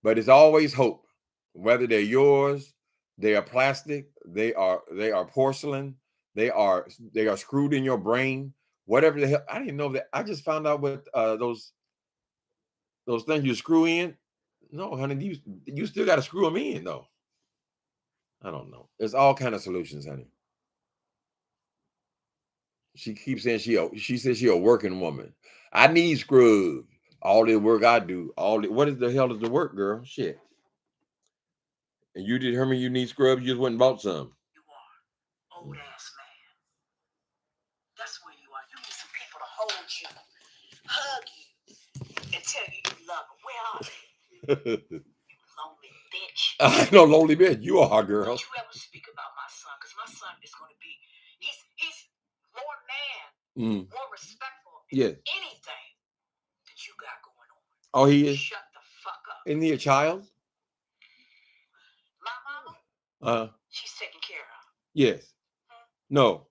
But it's always hope. Whether they're yours, they are plastic, they are porcelain, they are screwed in your brain, whatever the hell. I didn't know that. I just found out what those things you screw in. No, honey, you still got to screw them in though. I don't know. There's all kind of solutions, honey. She keeps saying she says she a working woman. I need scrubs. All the work I do, what is the hell is the work, girl? Shit. And you did hear me, you need scrubs, you just went and bought some. You are. Old ass man. That's where you are. You need some people to hold you, hug you, and tell you you love them. Where are they? You lonely bitch. I know, lonely bitch. You are, girl. Don't you ever speak about my son, because my son is going to be, he's more man, more respectful in anything that you got going on. Oh, he is? Shut the fuck up. Isn't he a child? My mama? She's taking care of. Yes. No.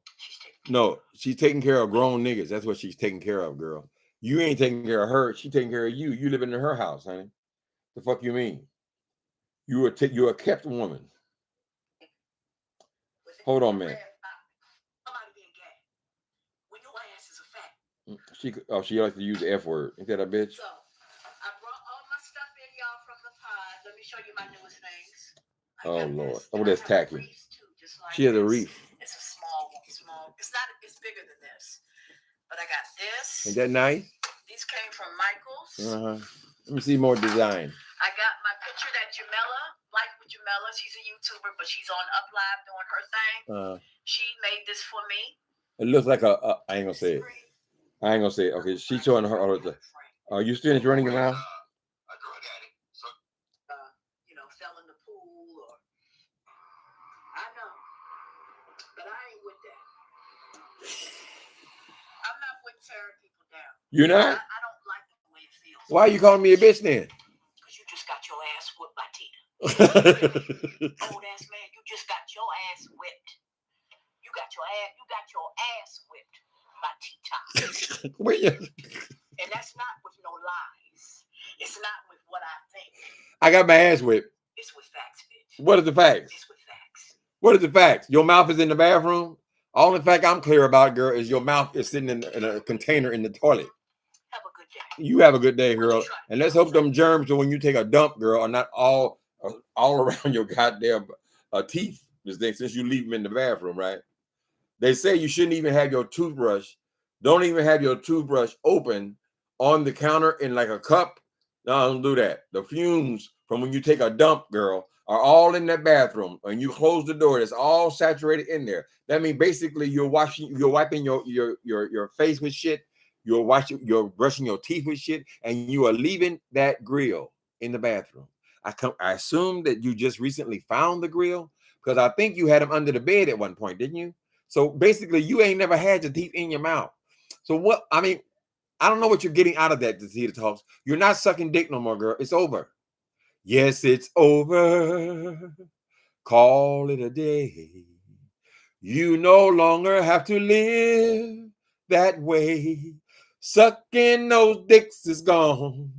She's taking care of grown niggas. That's what she's taking care of, girl. You ain't taking care of her. She's taking care of you. You living in her house, honey. The fuck you mean? You're a kept woman. Hold on, man. When your ass is a fact. She likes to use the F word. Ain't that a bitch? So, I brought all my stuff in, y'all, from the pod. Let me show you my newest things. Oh, Lord. Oh, that's tacky. She has a reef. It's a small one. It's bigger than this. But I got this. Ain't that nice? These came from Michael's. Let me see more design. I got my picture that Jamela, like with Jamela, she's a YouTuber, but she's on Up Live doing her thing. She made this for me. It looks like I ain't gonna say it. I ain't gonna say it. Okay, she's showing her all the. Are you still running your mouth? A drug addict, so fell in the pool, or I know, but I ain't with that. I'm not with tearing people down. You're not? I don't like the way it feels. Why are you calling me a bitch then? Because you just got your ass whipped by Tita. Old ass man, you just got your ass whipped. You got your ass whipped by Tita. And that's not with no lies. It's not with what I think. I got my ass whipped. It's with facts, bitch. What is the facts? It's with facts. What is the facts? Your mouth is in the bathroom? All the fact I'm clear about, girl, is your mouth is sitting in a container in the toilet. Have a good day. You have a good day, girl. And let's hope them germs, when you take a dump, girl, are not all around your goddamn teeth. Since you leave them in the bathroom, right? They say you shouldn't even have your toothbrush. Don't even have your toothbrush open on the counter in like a cup. No, don't do that. The fumes from when you take a dump, girl, are all in that bathroom. And you close the door, it's all saturated in there. That means basically you're wiping your face with shit. You're brushing your teeth with shit, and you are leaving that grill in the bathroom. I assume that you just recently found the grill, because I think you had them under the bed at one point, didn't you? So basically, you ain't never had your teeth in your mouth. So what? I mean, I don't know what you're getting out of that, Tita Talks. You're not sucking dick no more, girl. It's over. Yes, it's over. Call it a day. You no longer have to live that way. Sucking those dicks is gone.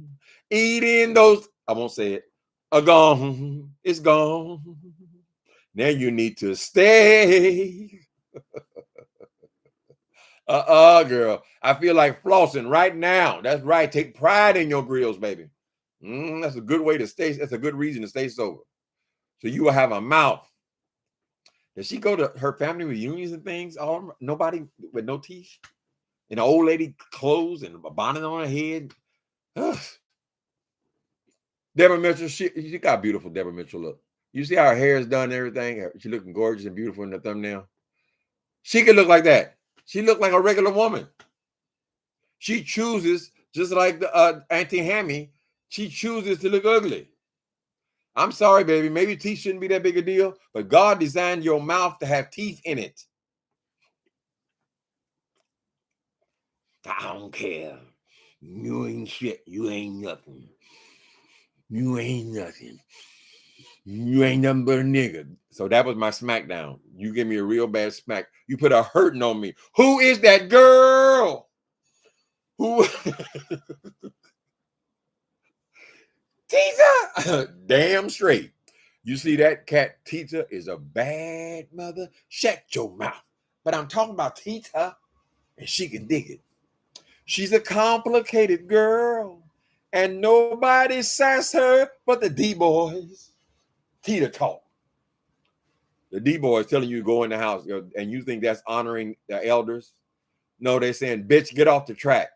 Eating those, I won't say it, are gone. It's gone. Now you need to stay. Girl. I feel like flossing right now. That's right. Take pride in your grills, baby. That's a good way to stay. That's a good reason to stay sober. So you will have a mouth. Does she go to her family reunions and things? Nobody with no teeth? And an old lady clothes and a bonnet on her head? Ugh. Deborah Mitchell, she got beautiful Deborah Mitchell look. You see how her hair is done and everything? She looking gorgeous and beautiful in the thumbnail. She could look like that. She looked like a regular woman. She chooses, just like the Auntie Hammy, she chooses to look ugly. I'm sorry, baby. Maybe teeth shouldn't be that big a deal, but God designed your mouth to have teeth in it. I don't care. You ain't shit. You ain't nothing. You ain't nothing. You ain't nothing but a nigga. So that was my smackdown. You give me a real bad smack. You put a hurting on me. Who is that girl? Who? Tita, damn straight. You see that cat? Tita is a bad mother. Shut your mouth. But I'm talking about Tita, and she can dig it. She's a complicated girl, and nobody sass her but the D boys. Tita talk. The D boys telling you to go in the house, and you think that's honoring the elders? No, they're saying, "Bitch, get off the track.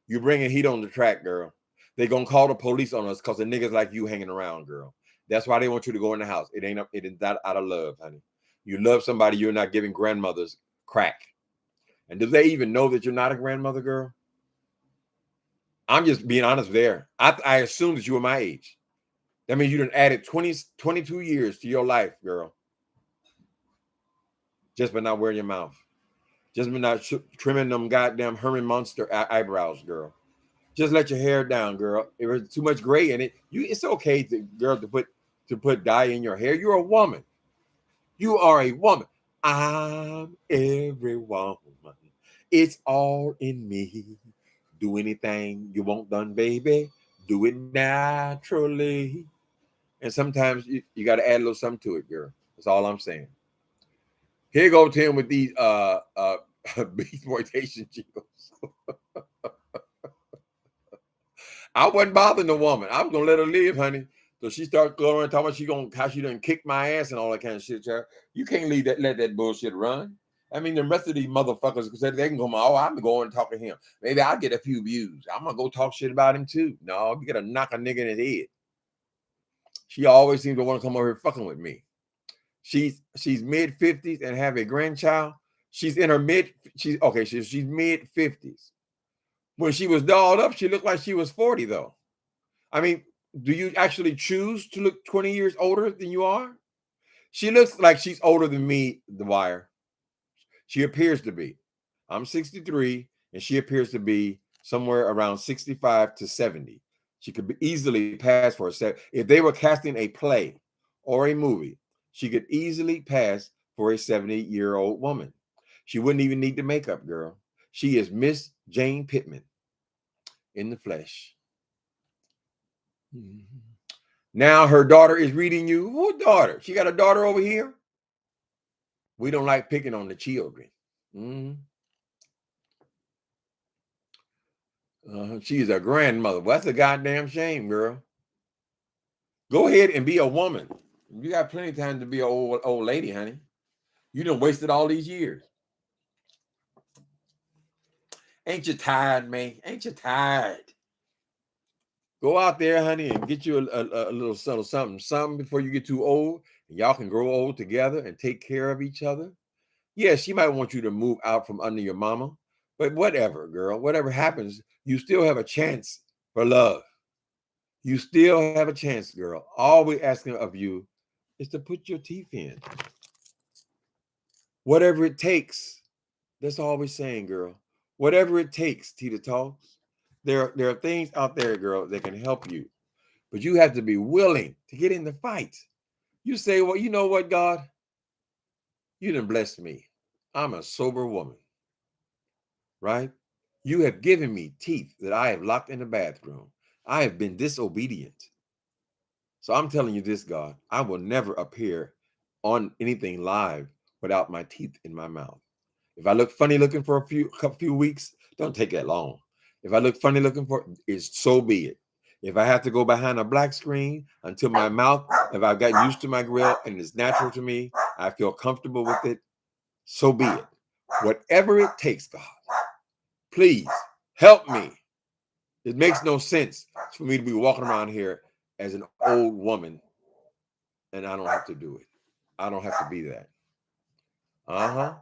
You bringing heat on the track, girl. They gonna call the police on us because the niggas like you hanging around, girl. That's why they want you to go in the house. It is not out of love, honey. You love somebody, you're not giving grandmothers crack. And do they even know that you're not a grandmother, girl? I'm just being honest there. I assumed that you were my age. That means you done added 22 years to your life, girl. Just by not wearing your mouth. Just by not trimming them goddamn Herman Monster eyebrows, girl. Just let your hair down, girl. If there's too much gray in it, it's okay, girl, to put dye in your hair. You're a woman. You are a woman. I'm every woman. It's all in me. Do anything you want done, baby. Do it naturally. And sometimes you got to add a little something to it, girl. That's all I'm saying. Here you go, Tim, with these exploitation jingles. I wasn't bothering the woman. I was gonna let her live, honey. So she started going and talking about how she done kick my ass and all that kind of shit, child. You can't let that bullshit run. I mean, the rest of these motherfuckers said they can go, oh, I'm going and talk to him. Maybe I'll get a few views. I'm gonna go talk shit about him too. No, you gotta knock a nigga in his head. She always seems to want to come over here fucking with me. She's mid-50s and have a grandchild. She's in her she's mid-50s. When she was dolled up, she looked like she was 40, though. I mean, do you actually choose to look 20 years older than you are? She looks like she's older than me, The Wire. She appears to be. I'm 63, and she appears to be somewhere around 65 to 70. She could easily pass for a set. If they were casting a play or a movie, she could easily pass for a 70-year-old woman. She wouldn't even need the makeup, girl. She is Miss Jane Pittman in the flesh. Mm-hmm. Now her daughter is reading you. What daughter? She got a daughter over here? We don't like picking on the children. Mm-hmm. She's a grandmother. Well, that's a goddamn shame, girl. Go ahead and be a woman. You got plenty of time to be an old lady, honey. You done wasted all these years. Ain't you tired, man? Ain't you tired? Go out there, honey, and get you a little something before you get too old, and y'all can grow old together and take care of each other. Yeah, she might want you to move out from under your mama, but whatever, girl. Whatever happens, you still have a chance for love. You still have a chance, girl. All we're asking of you is to put your teeth in. Whatever it takes. That's all we're saying, girl. Whatever it takes, Tita Talks. There are things out there, girl, that can help you. But you have to be willing to get in the fight. You say, well, you know what, God? You done blessed me. I'm a sober woman, right? You have given me teeth that I have locked in the bathroom. I have been disobedient. So I'm telling you this, God, I will never appear on anything live without my teeth in my mouth. If I look funny looking for a few weeks, don't take that long. If I look funny looking for it's so be it. If I have to go behind a black screen until my mouth, if I've got used to my grill and it's natural to me, I feel comfortable with it, so be it. Whatever it takes, God, please help me. It makes no sense for me to be walking around here as an old woman and I don't have to do it. I don't have to be that. Uh-huh.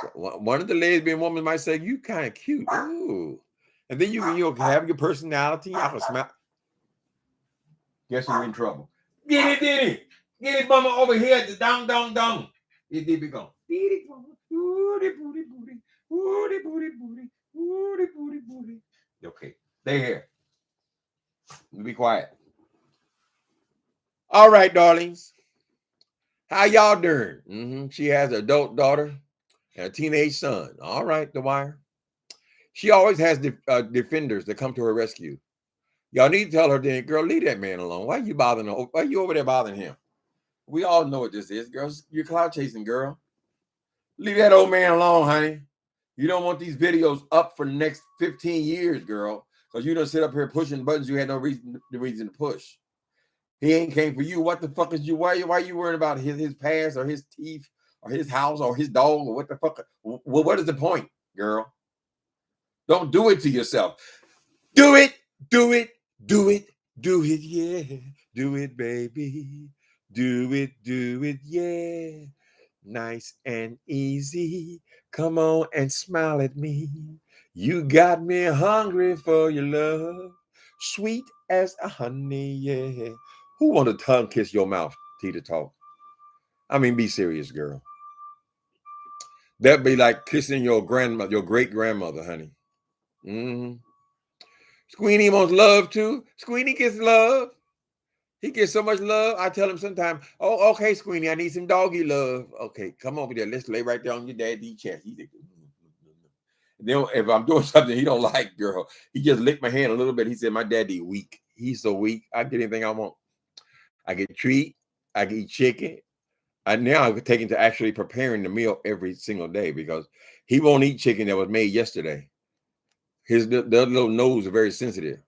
So one of the lesbian women might say, you kind of cute. Ooh. And then you have your personality. I can smile. Guess who's in trouble? Get it. Get it, mama, over here at the down. It did be gone. Okay, stay here. Be quiet. All right, darlings. How y'all doing? Mm-hmm. She has an adult daughter and a teenage son. All right, The Wire. She always has defenders that come to her rescue. Y'all need to tell her, then, girl, leave that man alone. Why you bothering him? Why you over there bothering him? We all know what this is, girls. You're cloud chasing, girl. Leave that old man alone, honey. You don't want these videos up for the next 15 years, girl, because you don't sit up here pushing buttons you had no reason to push. He ain't came for you. What the fuck is you? Why you worrying about his past or his teeth or his house or his dog or what the fuck? Well, what is the point, girl? Don't do it to yourself. Do it, do it, do it, do it, yeah. Do it, baby. Do it, yeah. Nice and easy. Come on and smile at me. You got me hungry for your love. Sweet as a honey, yeah. Who want to tongue kiss your mouth, Tita talk? I mean, be serious, girl. That'd be like kissing your grandmother, your great grandmother, honey. Mm-hmm. Squeenie wants love too. Squeenie gets love. He gets so much love. I tell him sometimes, oh, okay, Squeenie, I need some doggy love. Okay, come over there. Let's lay right there on your daddy's chest. He said, then if I'm doing something he don't like, girl, he just licked my hand a little bit. He said, my daddy weak. He's so weak. I get anything I want. I get treat. I can eat chicken. Now I'm taking to actually preparing the meal every single day because he won't eat chicken that was made yesterday. The little nose is very sensitive.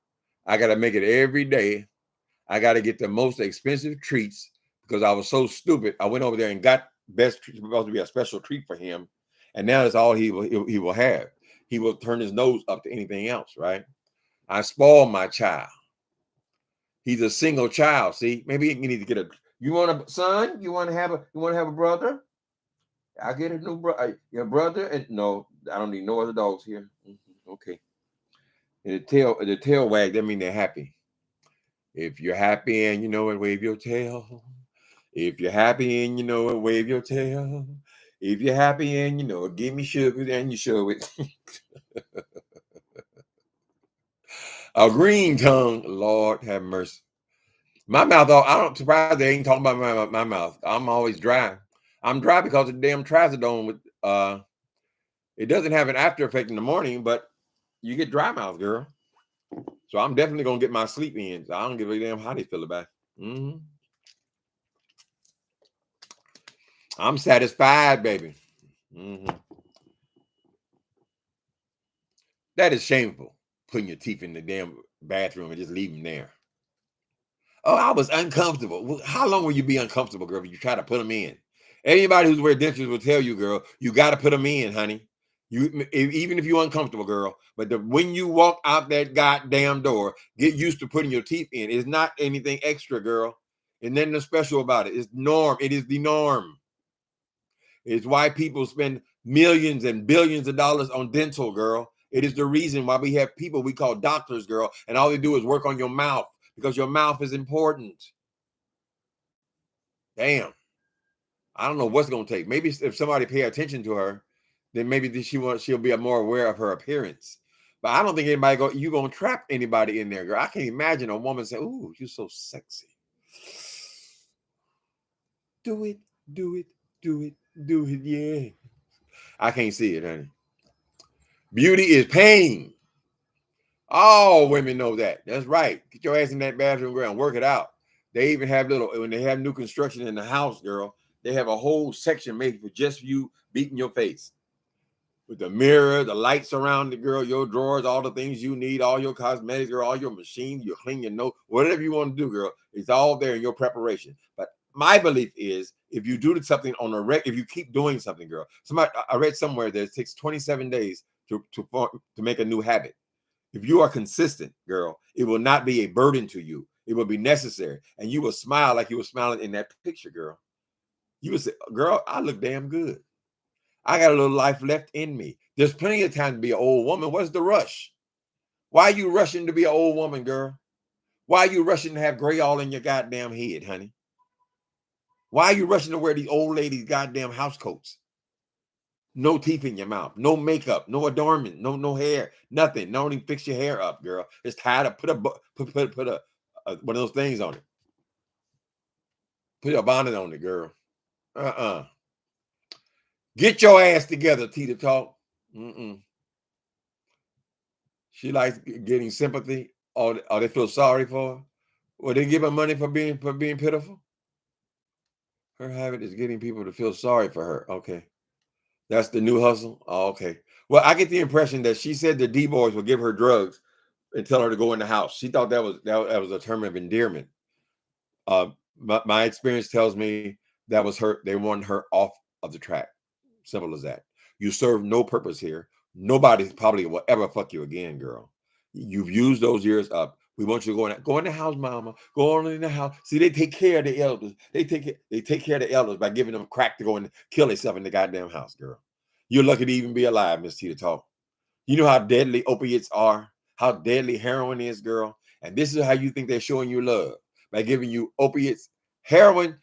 I got to make it every day. I got to get the most expensive treats because I was so stupid. I went over there and got supposed to be a special treat for him. And now that's all he will have. He will turn his nose up to anything else, right? I spoiled my child. He's a single child. See, maybe you need to get you want a son? You want to have a brother? I get a new your brother. And no, I don't need no other dogs here. Okay. And the tail wag, that means they're happy. If you're happy and you know it, wave your tail. If you're happy and you know it, wave your tail. If you're happy and you know it, give me sugar and you show it. A green tongue, Lord have mercy. My mouth, I don't surprise they ain't talking about my mouth. I'm always dry. I'm dry because of the damn trazodone with it doesn't have an after effect in the morning, but you get dry mouth, girl. So I'm definitely gonna get my sleep in. So I don't give a damn how they feel about it. Mm-hmm. I'm satisfied, baby. Mm-hmm. That is shameful, putting your teeth in the damn bathroom and just leave them there. Oh, I was uncomfortable. Well, how long will you be uncomfortable, girl, if you try to put them in? Anybody who's wearing dentures will tell you, girl, you got to put them in, honey. Even if you're uncomfortable, girl. But when you walk out that goddamn door, get used to putting your teeth in. It's not anything extra, girl. And nothing special about it. It's norm. It is the norm. It's why people spend millions and billions of dollars on dental, girl. It is the reason why we have people we call doctors, girl, and all they do is work on your mouth because your mouth is important. Damn. I don't know what's going to take. Maybe if somebody pay attention to her, then maybe she'll be more aware of her appearance. But I don't think you going to trap anybody in there, girl. I can't imagine a woman say, ooh, you're so sexy. Do it, do it, do it, do it, yeah. I can't see it, honey. Beauty is pain. All women know that. That's right. Get your ass in that bathroom, girl, and work it out. They even have when they have new construction in the house, girl, they have a whole section made for just you beating your face. With the mirror, the lights around the girl, your drawers, all the things you need, all your cosmetics, girl, all your machines, you clean your nose, whatever you want to do, girl, it's all there in your preparation. But my belief is if you do something on a if you keep doing something, girl, I read somewhere that it takes 27 days to make a new habit. If you are consistent, girl, it will not be a burden to you. It will be necessary. And you will smile like you were smiling in that picture, girl. You would say, girl, I look damn good. I got a little life left in me. There's plenty of time to be an old woman. What's the rush? Why are you rushing to be an old woman, girl? Why are you rushing to have gray all in your goddamn head, honey? Why are you rushing to wear these old ladies' goddamn house coats? No teeth in your mouth, no makeup, no adornment, no hair, nothing. Don't even fix your hair up, girl. It's tied up. Put a one of those things on it. Put a bonnet on it, girl. Get your ass together, Tita talk. She likes getting sympathy, or they feel sorry for her. Well, they give her money for being pitiful. Her habit is getting people to feel sorry for her. Okay. That's the new hustle. Oh, okay. Well, I get the impression that she said the D boys would give her drugs and tell her to go in the house. She thought that was a term of endearment. My experience tells me that was her. They wanted her off of the track. Simple as that. You serve no purpose here. Nobody probably will ever fuck you again, girl. You've used those years up. We want you to go in the house, mama. Go on in the house. See, they take care of the elders. They take care of the elders by giving them crack to go and kill themselves in the goddamn house, girl. You're lucky to even be alive, Miss Tita Talk. You know how deadly opiates are, how deadly heroin is, girl. And this is how you think they're showing you love, by giving you opiates. Heroin,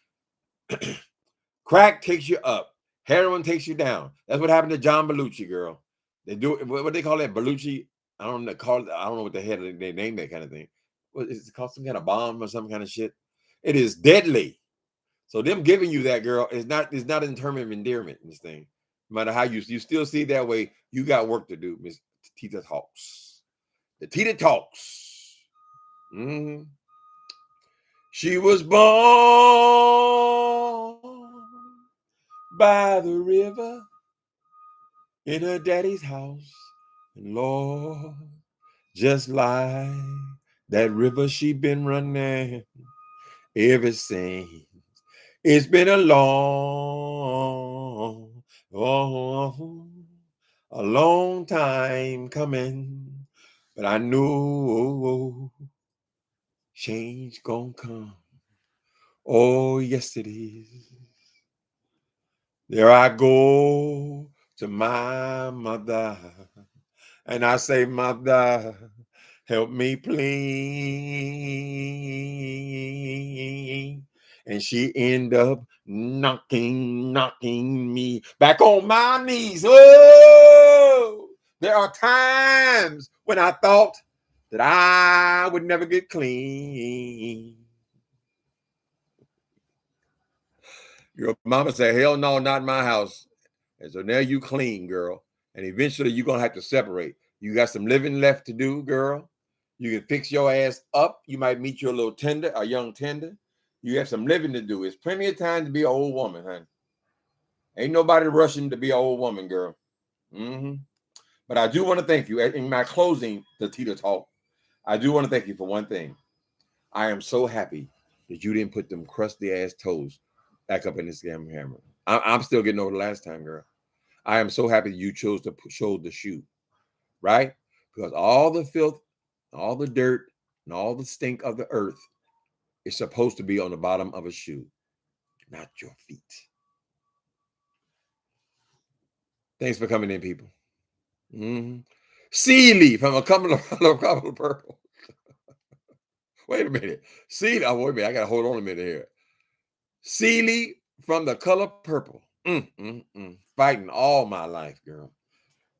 crack takes you up. Heroin takes you down. That's what happened to John Belushi, girl. They do what they call that, Belushi. I don't know. I don't know what the hell they name that kind of thing. What is it called? Some kind of bomb or some kind of shit. It is deadly. So them giving you that, girl, is not in terms of endearment in this thing. No matter how you still see it that way, you got work to do, Miss Tita Talks. The Tita Talks. Mm-hmm. She was born by the river in her daddy's house. And Lord, just like that river she been running ever since. It's been a long time coming, but I knew change gonna come. Oh, yes it is. There I go to my mother, and I say, Mother, help me please. And she end up knocking me back on my knees. Oh, there are times when I thought that I would never get clean. Your mama said, hell no, not in my house. And so now you clean, girl. And eventually you're going to have to separate. You got some living left to do, girl. You can fix your ass up. You might meet your little tender, a young tender. You have some living to do. It's plenty of time to be an old woman, honey. Ain't nobody rushing to be an old woman, girl. Mm-hmm. But I do want to thank you. In my closing, the Tita Talk, I do want to thank you for one thing. I am so happy that you didn't put them crusty ass toes back up in this damn hammer. I'm still getting over the last time, girl. I am so happy you chose to show the shoe, right? Because all the filth, all the dirt, and all the stink of the earth is supposed to be on the bottom of a shoe, not your feet. Thanks for coming in, people. Mm-hmm. Sealy from a couple of purple. Wait a minute. Sealy. Oh, wait a minute. I got to hold on a minute here. Sealy from the color purple. Fighting all my life, girl.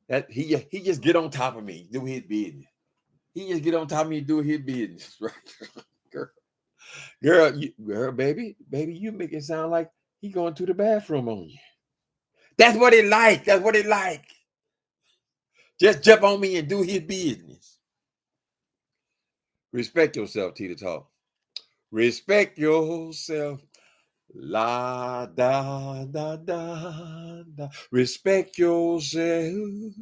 That he just get on top of me, do his business. He just get on top of me, do his business, right? girl, baby, you make it sound like he going to the bathroom on you. That's what he like. That's what he like. Just jump on me and do his business. Respect yourself, Tita Talk. Respect yourself. La da da da da. Respect yourself.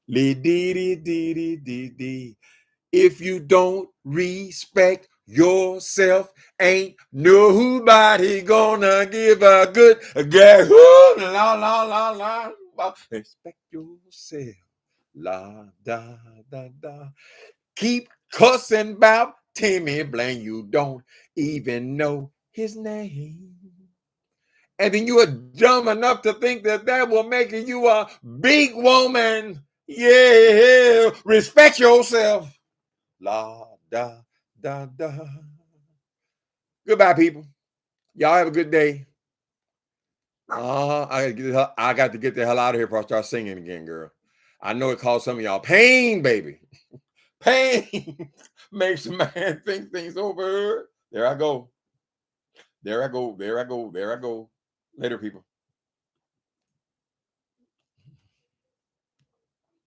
Li dee dee dee dee dee dee. If you don't respect yourself, ain't nobody gonna give a good la la la la. Respect yourself. La da da da. Keep cussing about Timmy Blaine. You don't even know his name. And then you are dumb enough to think that will make you a big woman. Yeah, respect yourself. La da da da. Goodbye, people. Y'all have a good day. I got to get the hell out of here before I start singing again, girl. I know it caused some of y'all pain, baby. Pain makes a man think things over. There I go. There I go. Later, people.